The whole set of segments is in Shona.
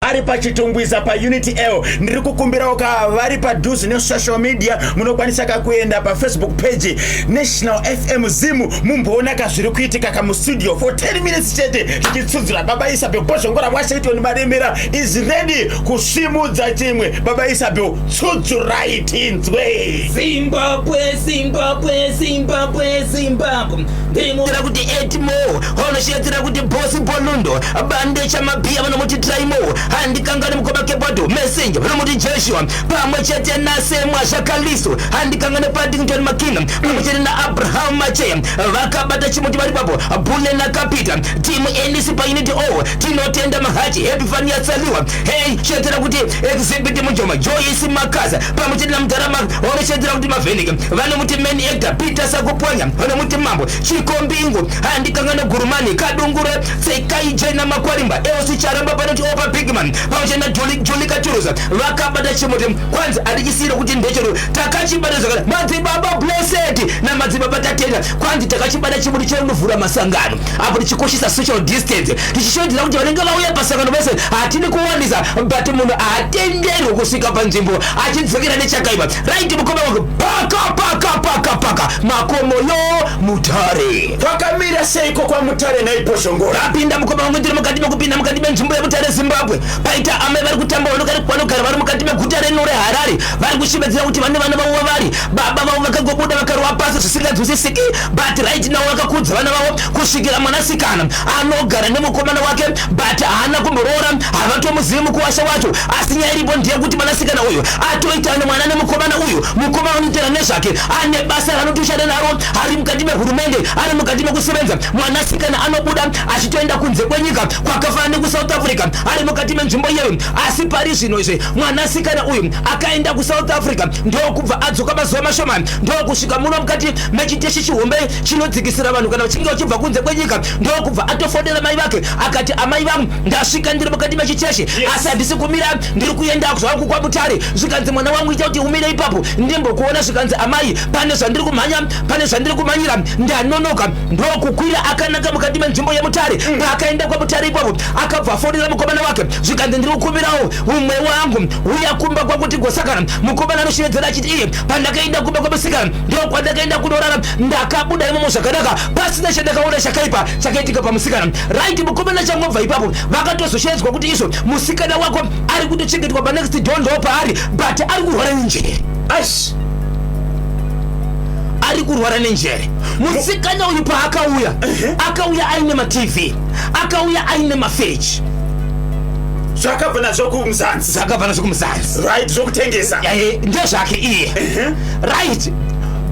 ari pachitungwiza pa Unity L. Ndiri kukumbira vari padhuze ne social media munokwanisa kuenda pa Facebook page National FM Zimu mumboona zviri kuitika ka mu studio for 10 minutes chete tichitsudzura Baba Isabel Boshongora Washington Maremera is ready kusimudza chimwe. Baba Isabel tsudzurai tinzwe. Zimbabwe ndimutira kuti 8 more honoshetera kuti bosi Bolundo bande chamabhiya vanomuti Traimo handikangani mukoma kepato messenger vanomuti Joshua pamwe chete nasemwa Shakaliso handikangani Paddington Makina pamwe chete na Abraham Macheya vakabata chimuti vari papo Bule na Kapita timu NDC pa Unity O tinotenda Mahachi Happy Fani yatsaliwa hey chetera kuti exhibit Mujoma Joyce Makaza pamwe chete na Mdarama honoshetera kuti Mavenike vanomuti main actor Peter Sakuponya vanomuti Mambo Chikombingo handikangana Gurumani Kadungure Sekai Jena Makwarimba Eosi Charamba panoti Opa Pigman pamwe na Juli Kachuruza vakabata chimuti kwanza adichisira kuti ndechero takachibata zvakana madzibaba blessed na madzibaba tatenda kwanzi takachibata chimuti chenovhura masangano apo tichikoshesa social distance tichishodira kuti vanenge vauya pasangano vese hatini kuwanisa but munhu atenderwe kusvika panzvimbo achidzokera nechakaipa right mukoma wangu paka makomo yo Mutare vakamira seiko KwaMutare naiposhongora apinda mukoma wangu ndiri mukati mekupinda mukati menzvimbo yeMutare Zimbabwe paita amai vari kutamba vanogara vari mukati meguta reno reHarare vari kushemedzera kuti vane vana vavo vari baba vavo vakagobuda vakarwa pasi zvisingadzwisisiki but right now vakakudza vana vavo kusvikira mwanasikana anogara nemukomana wake but haana kumborora havatomuzivi mukuwasha wacho asi nyaya iripo ndeyekuti mwanasikana uyu atoita nemwana nemukomana uyu mukomana unoitira nezvake ane basa ranotoshanda naro ari mukati mehurumende ari mukati mekusevenza mwanasikana anobuda achitoenda kunze kwenyika kwakafanana nekuSouth Africa ari mukati menzvimbo iyoyo asi pari zvino izve mwanasikana uyu akaenda kuSouth Africa ndokubva adzoka mazuva mashomani ndokusvika muno mukati mechiteshi chihombe chinodzikisira vanhu kana vachinge vachibva kunze kwenyika ndokubva atofodera mai vake akati amai vangu ndasvika ndiri mukati mechiteshi asi handisi kumira ndiri kuenda zvangu KwaMutare zvikanzi mwana wangu ita kuti umire ipapo ndimbokuona zvikanzi amai pane zvandiri kumhanya pane zvandiri kumhanyira ndanonoka ndokukwira akanaka mukati menzvimbo yeMutare paakaenda KwaMutare ipapo akabva afodera mukomana wake zvikanzi ndiri kukumbirawo umwe wangu uya kumba kwakuti Gosakana mukomana anoshevedzera achiti iye pandakaenda kumba kwemusikana ndokwandakaenda kunorara ndakabuda imomo zvakanaka pasina chandakaona chakaipa chakaitika pamusikana right mukomana changobva ipapo vakatozoshevedzwa kuti izvo musikana wako ari kutochengetwa panext door ndo paari but ari kurwara nenjere ari kurwara nenjere musikana uyu paakauya akauya aine maTV akauya aine mafeji zvakabva nazvo kumuzanzi right zvokutengesa ndezvake iye right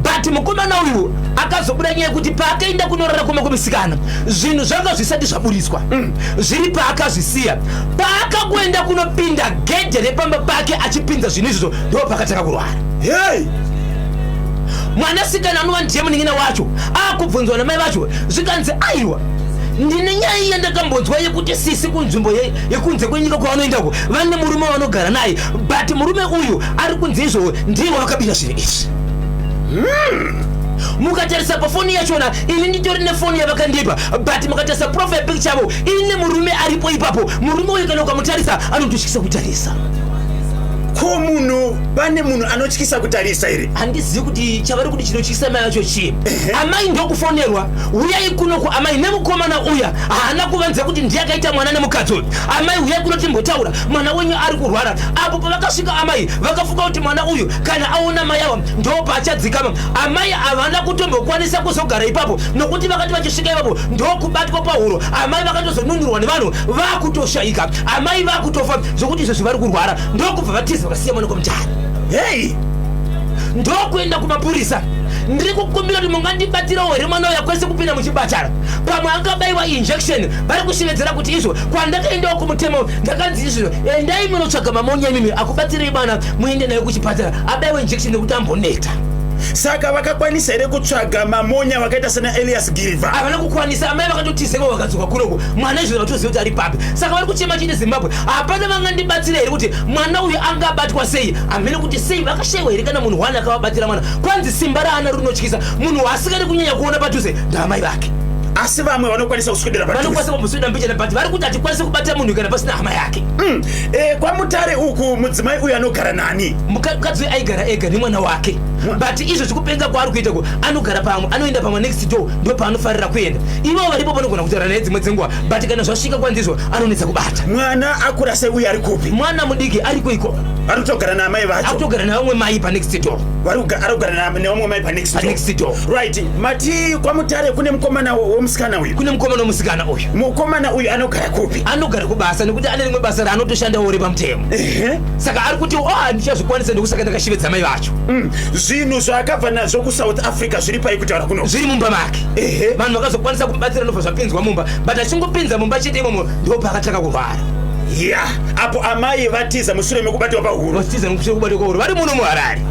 but mukomana uyu akazobuda nyaya yekuti paakaenda kunorara kumwe kwemusikana zvinhu zvanga zvisati zvaburiswa zviri paakazvisiya paakakuenda kunopinda gedhe repamba pake achipinza zvinhu izvozvo ndo pakataka kurwara mwanasikana anova ndiye munin'ina wacho akubvunzwa namai vacho zvikanzi aiwa ndine nyaya yandakambonzwa yekuti sisi kunzvimbo yekunze kwenyika kwavanoendako vane murume vanogara naye but murume uyu ari kunze izvo ndivo vakabira zvinhu izvi mukatarisa pafoni yachona ini nditori nefoni yavakandipa but mukatarisa profile picture yavo ine murume aripo ipapo murume uyu kana ukamutarisa anototyisa kutarisa ko munhu pane munhu anotyisa kutarisa iri handizivi kuti chavari kuti chinotyisa mai yacho chii amai ndokufonerwa uyai kunoku amai nemukomana uya haana kuvanza kuti ndiye akaita mwana nemukadzi uyu amai uyai kuno timbotaura mwana wenyu ari kurwara apo pavakasvika amai vakafunga kuti mwana uyu kana aona mai ava ndo paachadzikama amai havana kutombokwanisa kuzogara ipapo nokuti vakati vachisvika ipapo ndokubatwa pahuro amai vakatozonunurwa nevanhu vakutoshayika amai vakutofa zvokuti izvo zvivari kurwara ndokubva vatiza vakasiya mwana KwaMutare ndokuenda kumapurisa ndiri kukumbira kuti mungandibatirawo here mwana uya kwese kupinda muchipatara pamwe angabaiwa injection vari kushevedzera kuti izvo kwandakaendawo kumutemo ndakanzi izvozvo endai munotsvaga mamonya imimi akubatirei mwana muende naye kuchipatara abaiwa injection nekuti amboneta saka vakakwanisa here kutsvaga mamonya vakaita sana Elias Gilva havana kukwanisa amai vakatotizeko vakadzoka kunoko mwana izvo vatoziva kuti ari papi saka vari kuchema chine Zimbabwe hapana vangandibatsira here kuti mwana uyu angabatwa sei hamene kuti sei vakashewa here kana munhu wani akavabatira mwana kwanzi simba raana rinotyisa munhu asikadi kunyanya kuona padhuze ndaamai vake asi vamwe vanokwanisa kuswedera padhuze vanokwanisa kumboswedera mbichana but vari kuti hatikwanisa kubata munhu kana pasina hama yake. KwaMutare uku mudzimai uyu anogara nani? Mukadzi aigara ega nemwana wake but izvo zvikupenga kwaari kuita ko anogara pamwe anoenda pamwe next door ndo paanofarira kuenda. Ivo varipo vanogona kutaura naye dzimwe dzenguva but kana zvasvika kwandizvo anonetsa kubata. Mwana akura sei uyu ari kupi? Mwana mudiki ariko iko ari kutogara namai vacho? akutogara navamwe mai panext door. Arikugara nevamwe mai panext door. Right. Mati KwaMutare kune mukomana womusikana uyu? Kune mukomana womusikana uyu. Mukomana uyu anogara kupi? Anogara kubasa nekuti ane rimwe basa raanotoshanda uri pamutemo. Saka ari kuti handichazvikwanisa ndokusaka ndakashivedza mai vacho. Zvinhu zvaakabva nazvo kuSouth Africa zviri pai kutaura kuno? Zviri mumba make. Vanhu vakazokwanisa kumubatsira nobva zvapinzwa mumba but achingopinza mumba chete imomo ndo paakatanga kurwara. Apo amai vatiza mushure mekubatiwa pahuro. Vatiza mushure mekubatiwa pahuro vari muno muHarare.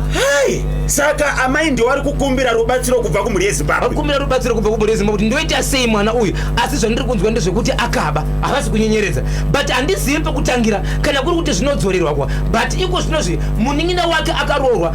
Saka amai ndio vari kukumbira rubatsiro kubva kumhuri yeZimbabwe. Vakumbira rubatsiro kubva kumhuri yeZimbabwe kuti ndoita sei mwana uyu asi zvandiri kunzwa ndezvekuti akaba havasi kunyenyeredza but handizivi pekutangira kana kuri kuti zvinodzorerwa kwa but iko zvinozvi munin'ina wake akaroorwa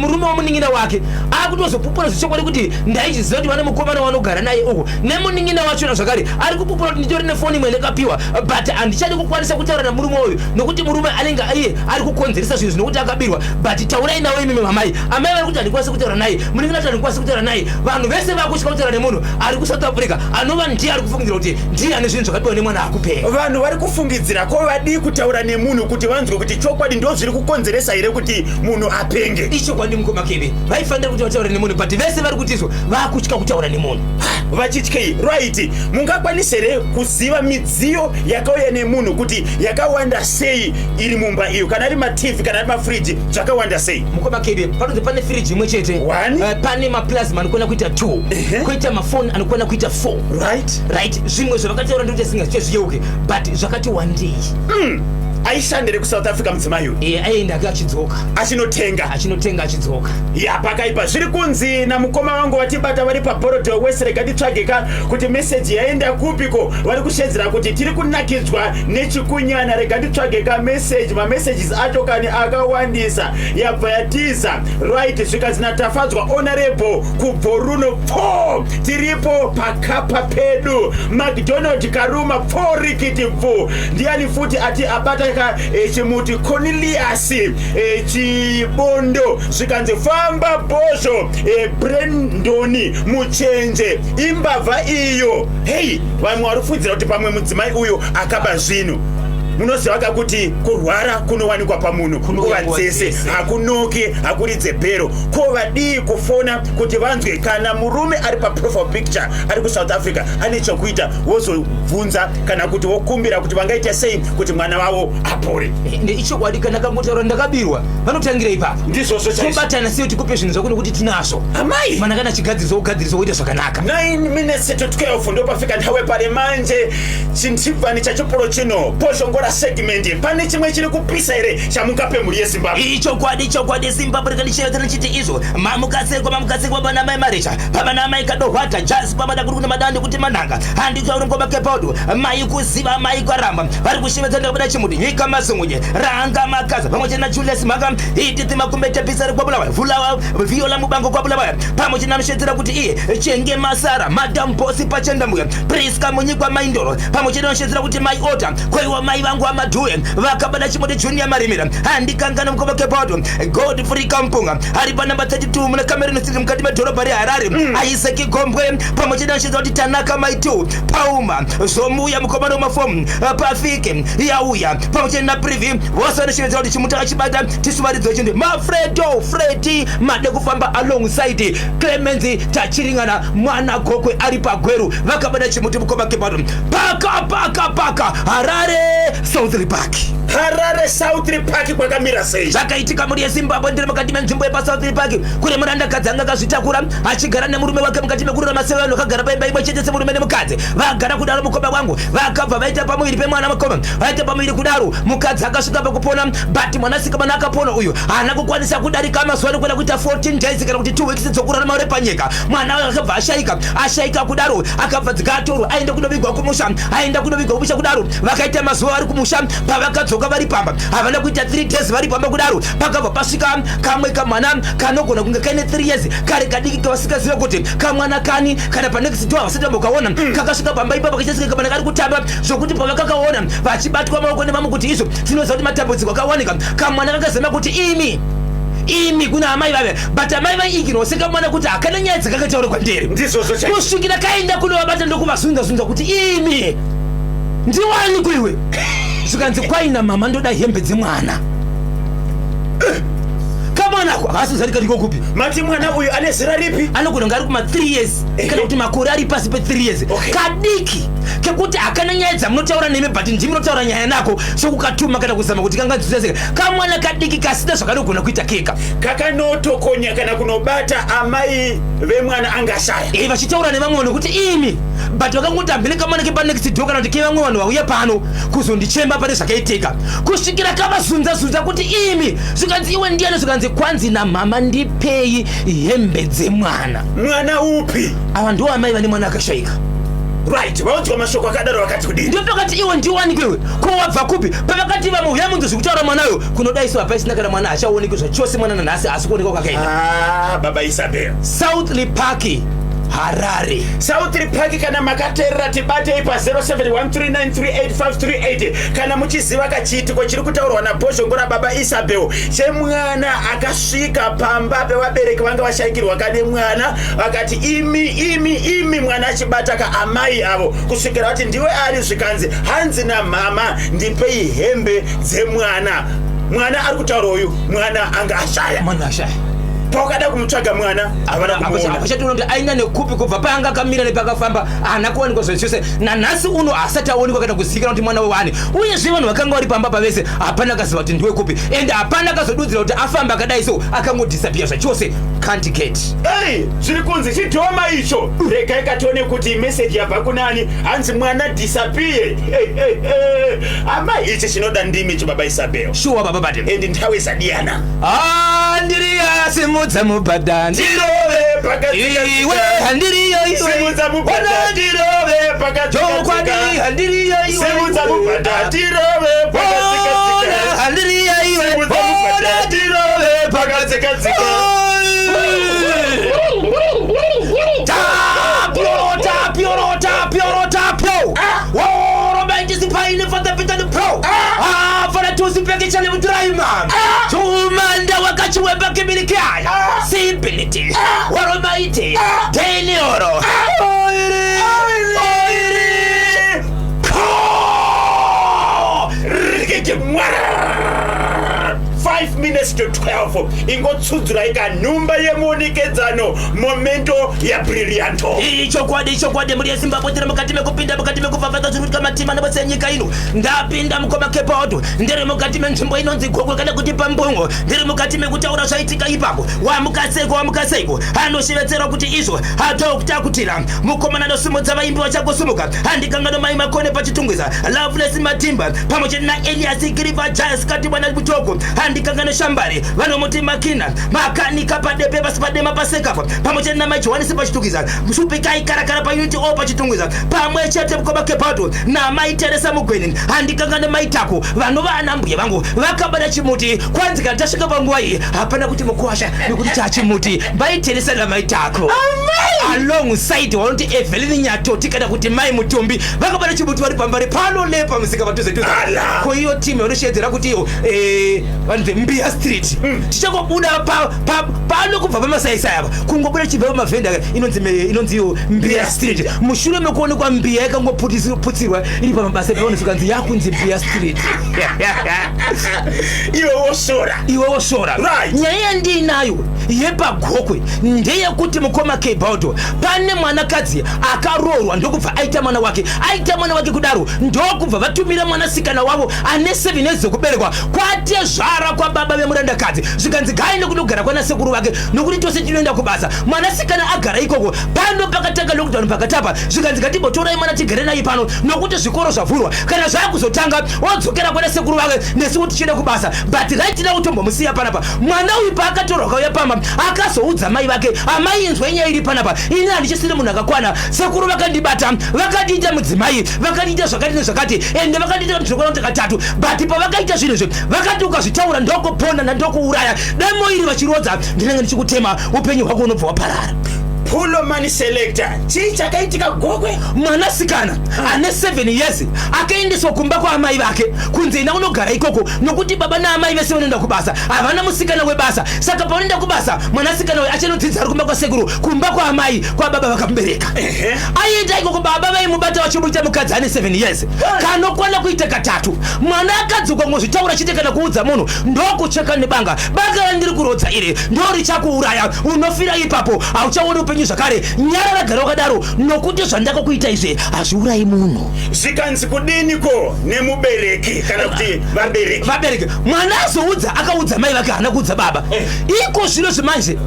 murume womunin'ina wake akutozopupura zvichokwadi kuti ndaichiziva kuti vane mukomana vanogara naye uko nemunin'ina wachona zvakare ari kupupura kuti nditori nefoni imwe ndakapiwa but handichadi kukwanisa kutaura namurume uyu nokuti murume anenge iye ari kukonzeresa zvinhu zvinokuti akabirwa but taurai nawo imimi mamai vari kuti handikwanisi kutaura naye munin'ina kuti handikwanisi kutaura naye vanhu vese vakusvika kutaura nemunhu ari kuSouth Africa anova ndiye ari kufungidzira kuti ndiye ane zvinhu zvakapiwa nemwana akupenga. Vanhu vari kufungidzira ko vadii kutaura nemunhu kuti vanzwe kuti chokwadi ndo zviri kukonzeresa here kuti munhu apenge. Ichokwadi mukomakebe vaifanira kuti vataure nemunhu but vese vari kutizvo vakutya kutaura nemunhu. Vachityei? Right. Mungakwanisa here kuziva midziyo yakauya nemunhu kuti yakawanda sei iri mumba iyo kana ari maTV kana ari mafriji zvakawanda sei? Mukomakebe panonzi pane firiji imwe chete. Pane maplasma anokwana kuita 2 koita mafoni anokwana kuita 4. Right. Zvimwe zvavakataura ndikuti zvisingazviyeuke but zvakati wandei. Aishandire kuSouth Africa mudzimai uyu? Aenda achidzoka achinotenga achidzoka. Pakaipa zviri kunzi namukoma wangu watibata vari paBorodho West. Rega titsvageka kuti meseji yaenda kupiko. Vari kushedzera kuti tiri kunakidzwa nechikunyana. Rega titsvageka meseji. Mamessages acho kani akawandisa yabva yatiza. Right. Zvikanzi natafadzwa honorable kubvoruno tiripo pakapa pedu. McDonald Karuma rikiti ndiani futi ati abata chimuti Cornelius chibondo zvikanzi famba bozho Brendoni muchenje imbavha iyo. Vamwe vari kufungidzira kuti pamwe mudzimai uyu akaba zvinhu. Munoziva kuti kurwara kunowanikwa pamunhu nguva dzese, hakunoki hakuridze bhero. Ko vadii kufona kuti vanzwe kana murume ari paprofile picture ari kuSouth Africa ane chokuita wozobvunza kana kuti wokumbira kuti vangaita sei kuti mwana wavo apore. Ichokwadi kana kangotaura ndakabirwa vanotangira ipapa ndizvozvo tobatana sei tikupe zvinhu zvakuno kuti tinazvo amai mana kana chigadzirizwa kugadzirizwa kuita zvakanaka. 9 minutes to 12 ndo pafika nthawe pari manje chintivhani chachiporo chino poshongora segment pane chimwe chiri kupisa here chamungape mhuri yeZimbabwe. Ichokwadi Zimbabwe rikandishevedzera chiti izvo mamukatsekwa bana mai marecha pabana mai kadohwata jazz pabada kuri kuna madande kuti mananga handikauri ngoma kepodo mai kuziva mai kwaramba vari kushevedza ndakabada chimuti nyika mazungunye ranga makaza pamwe chena Julius Maka iti makumbete pisari kwabulawa vulawa viola mubango kwabulawa pamwe chena mshedzera kuti iye chenge masara madam boss pachendambuya Priska munyikwa maindoro pamwe chena mshedzera kuti mai ota kwaiwa mai vangu amadhuye vakabada chimuti Junior Marimira handikangana mukoma kepodo Godfrey Kampunga ari pa number 32 muna Cameroon City mukati medhorobha reHarare Isaac Gombwe pamwe chena mshedzera kuti Tanaka Maitu Pauma Zomuya mukomano wamafomu pafike yauya pamwe chena preview vose vanishevedzera kuti chimuti achibata tisumaridzo chinde Fredi made kufamba alongside Clemenzi tachiringana mwana Gokwe ari pagweru vakabada chimuti mukoma kepodo paka Harare Southlea Park kwakamira sei zvakaitika muri yeZimbabwe ndiri mukati menzvimbo yepaSouthlea Park kune murandakadzi anga akazvitakura achigara nemurume wake mukati mekurura maseve vanhu vakagara paimba imwe chete semurume nemukadzi vagara kudaro mukoma wangu vakabva vaita pamuviri pemwana mukoma vaita pamuviri kudaro mukadzi akasvika pakupona but mwanasikana akapona uyu haana kukwanisa kudarika mazuva anokwenda kuita 14 days kana kuti 2 weeks dzokurara maure panyika mwana akabva ashaika kudaro akabva dzikatorwa aenda kunovigwa kumusha kudaro vakaita mazuva vari kumusha pavakadzoka vadzoka vari pamba havana kuita 3 days vari pamba kudaro pakabva pasvika kamwe kamwana kanogona kunge kaine 3 years kare kadiki kavasikaziva kuti kamwana kani kana panext door vasati vambokaona kakasvika pamba ipapo kachasvika kamwana kari kutamba zvokuti pavakakaona vachibatwa maoko nevamwe kuti izvo tinoziva kuti matambudziko akawanika kamwana kakazema kuti imi kuna amai vave but amai vaigirwa sekamwana kuti hakana nyaya dzakakataura kwandiri kusvikira kaenda kunovabata ndokuvazunza kuti imi ndiwani kuiwe zvikanzi kwaina mama ndoda hembe dzemwana kamwana ako haasizari kadiko kupi mati mwana uyu ane zera ripi anogona kunge ari kuma 3 years kana kuti makore ari pasi pe 3 years kadiki kekuti hakana nyaya dzamunotaura nemi but ndiminotaura nyaya nako sokukatuma kana kuzama kuti kanganzuzeseka kamwana kadiki kasina zvakanogona kuita keka kakanotokonya kana kunobata amai vemwana angashaya vachitaura nevamwe vanhu kuti imi but vakangotambire kamwana kepanext door kana kuti kevamwe vanhu vauya pano kuzondichemba pane zvakaitika kusvikira kavazunza kuti imi zvikanzi iwe ndiani zvikanzi kwanzi namama ndipei hembe dzemwana mwana upi ava ndiwo amai vane mwana akashayika right vaudzwa mashoko akadaro vakati kudini ndio pakati iwe ndiwani kwewe ko wabva kupi pavakati vamwe yamunzo zvekutaura mwanayo kunodaiswa paisina kana mwana achaonekwe zvachose mwana nanhasi asi kuonekwa kwakaenda baba Isabel Southlea Park Harare Southlea Park kana makaterera tibate ipa 0713938538 kana muchiziva kachiitiko chiri kutaurwa naBhoshongora baba Isabel chemwana akasvika pamba pevabereki vanga vashayikirwa kane mwana vakati imi mwana achibata kaamai avo kusvikira kuti ndiwe ari zvikanzi hanzi namama ndipei hembe dzemwana mwana ari kutaura uyu mwana anga ashaya paukada kumutsvaga mwana havana kumuona vachatoona kuti aina nekupi kubva paanga akamira nepakafamba haana kuwanikwa zvachose nanhasi uno asati aonekwa kana kuzivikana kuti mwana wewani uyezve vanhu vakanga vari pamba pavese hapana akaziva kuti ndiwe kupi ende hapana akazodudzira kuti afamba akadai so akangodisapia zvachose can't get zviri kunzi chidhoma icho regai katione kuti meseji yabva kunani hanzi mwana disapie ama ichi chinoda ndimi chibaba Isabel shuwa baba bate ende nthawi zadiyana ndiri simudza mubhadha ndirove pakati iwe handiriyo iwe simudza mubhadha ndirove pakati chokwadi handiriyo iwe simudza mubhadha ndirove pakati handiriyo iwe simudza mubhadha ndirove pakati tapio romantispaine fatapitani pro fana tusipekechane mudraima tumanda wakachiwemba kimilikaya simbility waromaite tenioro oiri 5 minutes to 12 ingotsudzura ikanhumba yemunikedzano momento yabrillianto ichokwadi muri yezimbabwe tiri mukati mekupinda mukati mekuvavadza zviri kuita matima navose yenyika ino ndapinda mukoma Cape Out ndiri mukati menzvimbo inonzi Gokwe kana kuti pambungo ndiri mukati mekutaura zvaitika ipapo wamukaseiko anoshevedzera kuti izvo hatokutakutira mukomana anosimudza vaimbi vachakosumuka handikangano mai makone pachitungwiza Loveless Matimba pamwe chete naElias Giriva Giles kati mwana mutoko handikangano shambari vanomuti makina makanika padepe pasi padema pasekapa pamwe chete namai Johannes pachitungwiza mushupikai karakara paunity o pachitungwiza pamwe chete mukoma Cape Out namai Teresa Mugweni handikangano maitako vanova anambuya vangu vakabada chimuti kwanzika tasvika panguva iyi hapana kuti mukwasha nekuti chachimuti maiteresa namaitako alongside vanoti Evelyn Nyatoti kana kuti mai Mutumbi vakabada chimuti vari pambari pano nepa musika vatuze ko iyo timu vanoshedzera kuti iyo vanhu Mbiya Street tichakobuda pano kubva pamasaisai ava kungobuda chibva pamavhenda inonzi iyo Mbiya Street mushure mekuonekwa Mbiya yakangoputsirwa iri pamabasa paonofikanzi yakunzi Mbiya Street iwe wosora nyaya yandiinayo yepaGokwe ndeyekuti mukoma Cape Out pane mwanakadzi akaroorwa ndokubva aita mwana wake kudaro ndokubva vatumira mwanasikana wavo ane 7 years dzekuberekwa kwate zvara kutaura kwa baba vemurandakadzi zvikanzi gaende kundogara kwana sekuru vake nokuti tose tinoenda kubasa. Mwanasikana agara ikoko pano pakatanga lockdown pakatapa zvikanzi ngatibotorai mwana tigare naye pano nokuti zvikoro zvavhurwa kana zvakuzotanga odzokera kwana sekuru vake nesuwo tichienda kubasa. But right now tombomusiya panapa. Mwana uyu paakatorwa kauya pamba akazoudza mai vake amai inzwa nyaya iri panapa ini handichisiri munhu akakwana sekuru vakandibata vakandiita mudzimai vakandiita zvakati nezvakati ende vakandiita kuti ndinokwana kuti katatu. But pavakaita zvinhu izvi vakati ukazvitaura ndokuponda nandokuuraya demo iri vachirodza ndinenge ndichikutema upenyu hwako unobva waparara. Pulo mani selector chii chakaitika Gokwe? Mwanasikana ane 7 years akaendeswa kumba kwa amai vake kunze ina unogara ikoko nokuti baba na amai vese vanoenda kubasa havana musikana webasa. Saka paanoenda kubasa mwanasikana we achanodzidza ari kumba kwa sekuru kumba kwa amai kwa baba vakamubereka. Aenda ikoko baba vaimubata vachimuita mukadzi ane 7 years kanokwana kuita katatu. Mwana akadzoka ngozvitaura chite kana kuudza munhu ndokucheka nebanga banga ndiri kurodza iri ndorichakuuraya unofira ipapo hauchaoni upenyu zvakare nyara ragara wakadaro nokuti zvandakakuita izve hazviurayi munhu. Zvikanzi kudiniko nemubereki kana kuti vabereki mwana azoudza akaudza mai vake hana kuudza baba. Iko zvino zvemanje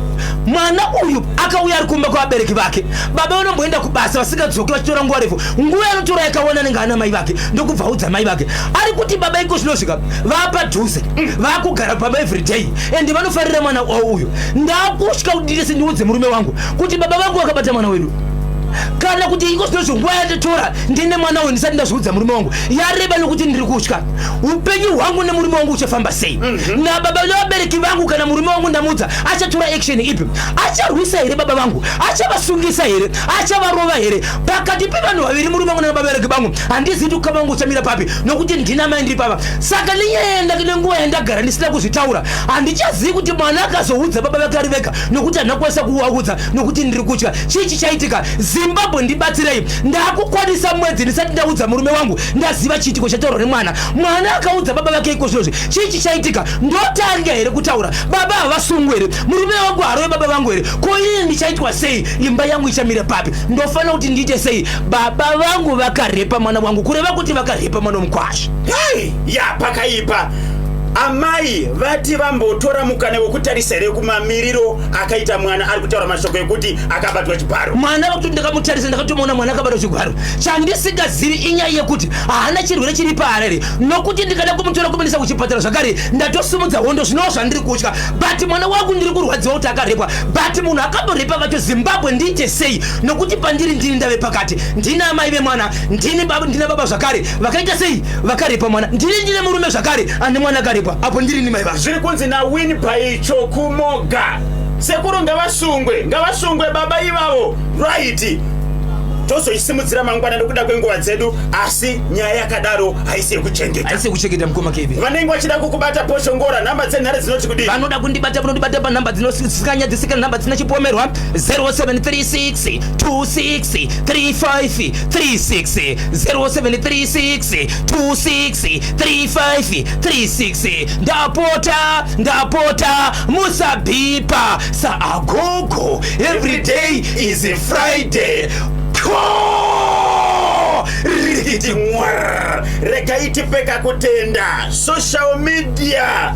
mwana uyu akauya ari kumba kwavabereki vake baba vanomboenda kubasa vasingadzoki vachitora nguva refu nguva yanotora yakaona nenge ana mai vake ndokubva audza mai vake ari kuti baba iko zvinosvika vapadhuze vakugara pamba everyday ende vanofarira mwana uyu. Ndakutya kudiri sendiudze murume wangu kuti baba vangu vakabata mwana wedu kana kuti iko zvinozvo nguva yanditora ndine mwana uyu ndisati ndazviudza murume wangu yareba nokuti ndiri kutya upenyu hwangu nemurume wangu uchafamba sei. Nababa nevabereki vangu kana murume wangu ndamudza achatora action ipi? Acharwisa here baba vangu? Achavasungisa here? Achavarova here? Pakati pevanhu vaviri murume wangu nevabereki vangu handizivi kuti ukama wangu uchamira papi nokuti ndina mai ndiri papa. Saka nenyaya nenguva yandagara ndisina kuzvitaura handichazivi kuti mwana akazoudza baba vake ari vega nokuti handina kukwanisa kuvaudza nokuti ndiri kutya. Chii chichaitika? Zimbabwe ndibatsirei ndakukwanisa mwedzi ndisati ndaudza murume wangu ndaziva chiitiko chataurwa nemwana. Mwana akaudza baba vake iko zvozvo chii chichaitika? Ndotanga here kutaura baba havasungwe here murume wangu harove baba vangu here ko ini ndichaitwa sei? Imba yangu ichamira papi? Ndofanira kuti ndiite sei? Baba vangu vakarepa mwana wangu kureva kuti vakarepa mwana mukwasha. Ya pakaipa. Amai vati vambotora mukana wekutarisa here kumamiriro akaita mwana ari kutaura mashoko ekuti akabatwa chibharo. Mwana vakuti ndakamutarisa ndakatomuona mwana akabatwa chibharo. Chandisingazivi inyaya yekuti haana chirwere chiri paari nokuti ndikada kumutora kumuendesa kuchipatara zvakare ndatosumudza hondo zvinova zvandiri kutya. But mwana wangu ndiri kurwadziwa kuti akarepwa. But munhu akamborepa vacho Zimbabwe ndiite sei? Nokuti pandiri ndini ndave pakati ndina amai vemwana ndine baba zvakare vakaita sei? Vakarepa mwana ndine murume zvakare ane mwana akarepa apo ndiri ni mai vake. Zviri kunzi na win by chokumoga sekuru ngavasungwe baba ivavo right. Tozoisimudzira mangwana ndokuda kwenguva dzedu asi nyaya yakadaro haisi yekuchengeta mukoma kevi. Vanenge vachida kukubata poshongora namba dzenhare dzinoti kudini? Vanoda kundibata panhamba dzinosinganyadzisika namba dzina chipomerwa 0736 26 35 36 0736 26 35 36. Ndapota musabhipa saagogo everyday is a Friday. Rikiti mwar regaiti peka kutenda social media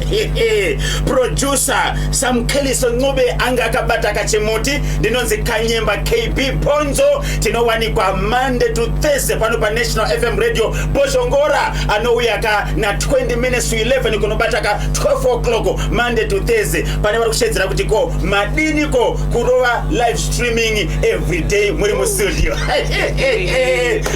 producer Sam Kellyson Ngube anga akabata kachimuti ndinonzi Kanyemba KB Bonzo tinowanikwa Monday to Thursday pano pa National FM Radio Boshongora anouya ka na 20 minutes to 11 kunobata ka 12 o'clock Monday to Thursday pane vari kushedzera kuti ko madini ko kurova live streaming every day muri mu studio.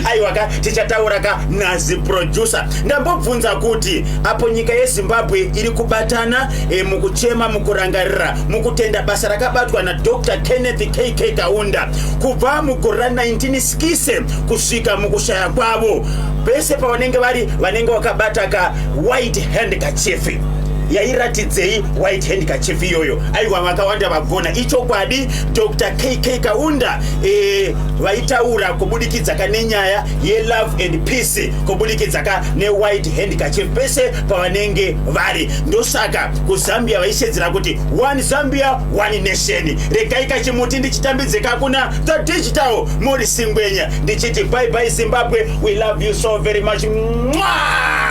Aiwaka tichataura ka nazi producer ndambobvunza kuti apo nyika yeZimbabwe iri kubatana mukuchema mukurangarira mukutenda basa rakabatwa na Dr. Kenneth KK Kaunda kubva mugore 1960 kusvika mukushaya kwavo pese pavanenge vakabata ka white handkerchief yairatidzei white handkerchief iyoyo. Aiwa vakawanda vagona ichokwadi. Dr. KK Kaunda vaitaura kubudikidza nenyaya ye love and peace kubudikidza ne white handkerchief pese pavanenge vari. Ndosaka kuZambia vaishedzera kuti one Zambia one nation. Regai kachimuti ndichitambidzika kuna the digital Mori Singwenya ndichiti bye bye Zimbabwe, we love you so very much. Mwah!